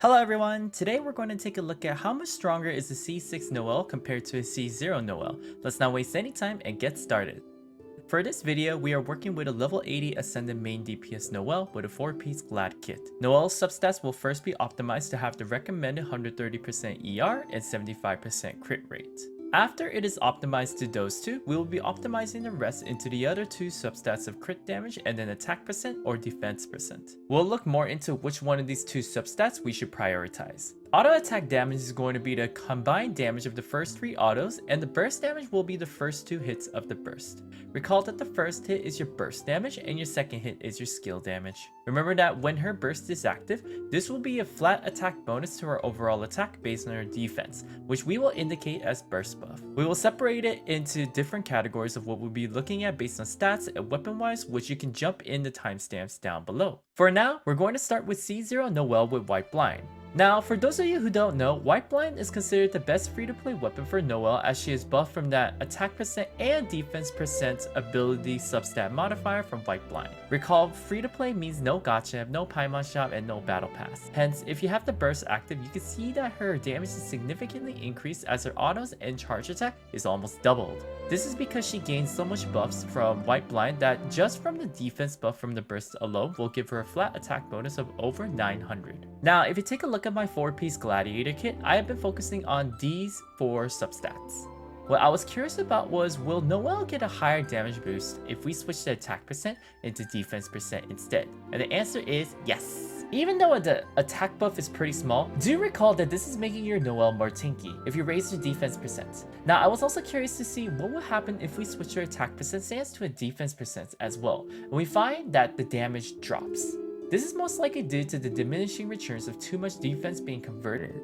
Hello everyone, today we're going to take a look at how much stronger is the C6 Noelle compared to a C0 Noelle. Let's not waste any time and get started. For this video, we are working with a level 80 Ascendant main DPS Noelle with a 4-piece Glad kit. Noelle's substats will first be optimized to have the recommended 130% ER and 75% crit rate. After it is optimized to those two, we will be optimizing the rest into the other two substats of crit damage and then attack percent or defense percent. We'll look more into which one of these two substats we should prioritize. Auto attack damage is going to be the combined damage of the first 3 autos, and the burst damage will be the first 2 hits of the burst. Recall that the first hit is your burst damage and your second hit is your skill damage. Remember that when her burst is active, this will be a flat attack bonus to her overall attack based on her defense, which we will indicate as burst buff. We will separate it into different categories of what we'll be looking at based on stats and weapon wise, which you can jump in the timestamps down below. For now, we're going to start with C0 Noelle with Whiteblind. Now, for those of you who don't know, Whiteblind is considered the best free-to-play weapon for Noelle as she is buffed from that attack percent and defense percent ability substat modifier from Whiteblind. Recall, free-to-play means no gacha, no Paimon shop, and no battle pass. Hence, if you have the burst active, you can see that her damage is significantly increased as her autos and charge attack is almost doubled. This is because she gains so much buffs from Whiteblind that just from the defense buff from the burst alone will give her a flat attack bonus of over 900. Now, if you take a look at my 4-piece gladiator kit, I have been focusing on these 4 substats. What I was curious about was, will Noelle get a higher damage boost if we switch the attack percent into defense percent instead? And the answer is yes. Even though the attack buff is pretty small, do recall that this is making your Noelle more tanky if you raise your defense percent. Now, I was also curious to see what would happen if we switch your attack percent stance to a defense percent as well, and we find that the damage drops. This is most likely due to the diminishing returns of too much defense being converted.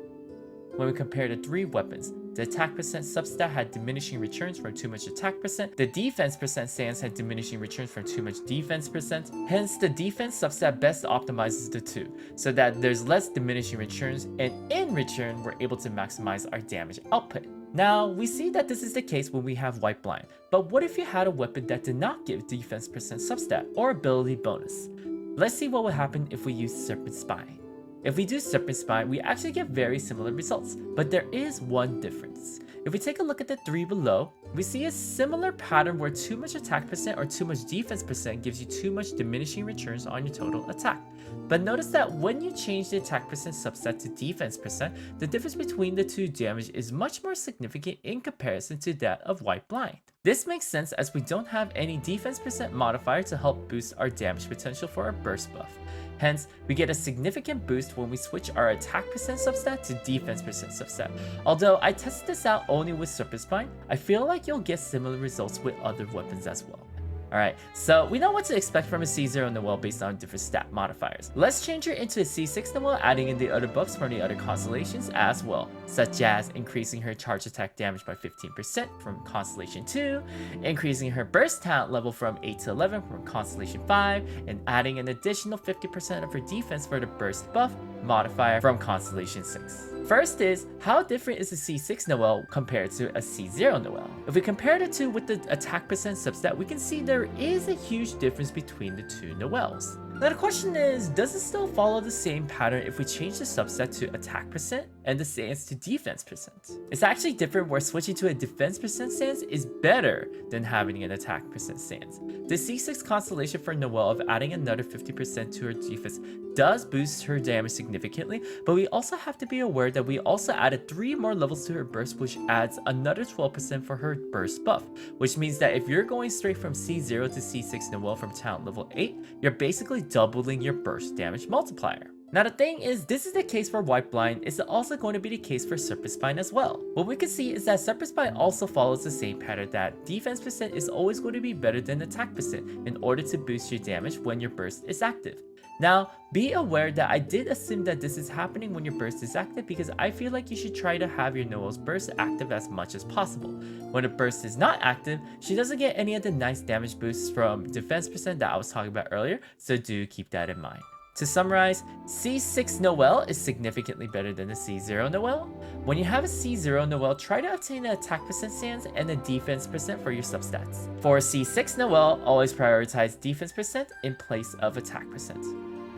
When we compare the 3 weapons, the attack percent substat had diminishing returns from too much attack percent, the defense percent stance had diminishing returns from too much defense percent, hence the defense substat best optimizes the 2, so that there's less diminishing returns, and in return, we're able to maximize our damage output. Now, we see that this is the case when we have Whiteblind, but what if you had a weapon that did not give defense percent substat or ability bonus? Let's see what would happen if we use Serpent Spine. If we do Serpent Spine, we actually get very similar results, but there is one difference. If we take a look at the 3 below, we see a similar pattern where too much attack percent or too much defense percent gives you too much diminishing returns on your total attack. But notice that when you change the attack percent subset to defense percent, the difference between the 2 damage is much more significant in comparison to that of Whiteblind. This makes sense as we don't have any defense percent modifier to help boost our damage potential for our burst buff. Hence, we get a significant boost when we switch our attack percent substat to defense percent substat. Although I tested this out only with Serpent Spine, I feel like you'll get similar results with other weapons as well. Alright, so we know what to expect from a C0 Noelle based on different stat modifiers. Let's change her into a C6 Noelle, adding in the other buffs from the other constellations as well, such as increasing her charge attack damage by 15% from Constellation 2, increasing her burst talent level from 8 to 11 from Constellation 5, and adding an additional 50% of her defense for the burst buff modifier from Constellation 6. First is, how different is the C6 Noelle compared to a C0 Noelle? If we compare the 2 with the attack percent substat, we can see there is a huge difference between the 2 Noelles. Now the question is, does it still follow the same pattern if we change the subset to attack percent and the stance to defense percent? It's actually different where switching to a defense percent stance is better than having an attack percent stance. The C6 constellation for Noelle of adding another 50% to her defense does boost her damage significantly, but we also have to be aware that we also added 3 more levels to her burst, which adds another 12% for her burst buff, which means that if you're going straight from C0 to C6 Noelle from talent level 8, you're basically doubling your burst damage multiplier. Now the thing is, this is the case for Whiteblind, it's also going to be the case for Serpent Spine as well. What we can see is that Serpent Spine also follows the same pattern that defense percent is always going to be better than attack percent in order to boost your damage when your burst is active. Now, be aware that I did assume that this is happening when your burst is active because I feel like you should try to have your Noelle's burst active as much as possible. When a burst is not active, she doesn't get any of the nice damage boosts from defense percent that I was talking about earlier, so do keep that in mind. To summarize, C6 Noelle is significantly better than the C0 Noelle. When you have a C0 Noelle, try to obtain an attack percent stance and a defense percent for your substats. For C6 Noelle, always prioritize defense percent in place of attack percent.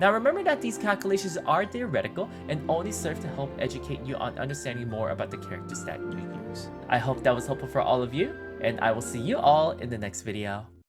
Now remember that these calculations are theoretical and only serve to help educate you on understanding more about the characters that you use. I hope that was helpful for all of you, and I will see you all in the next video.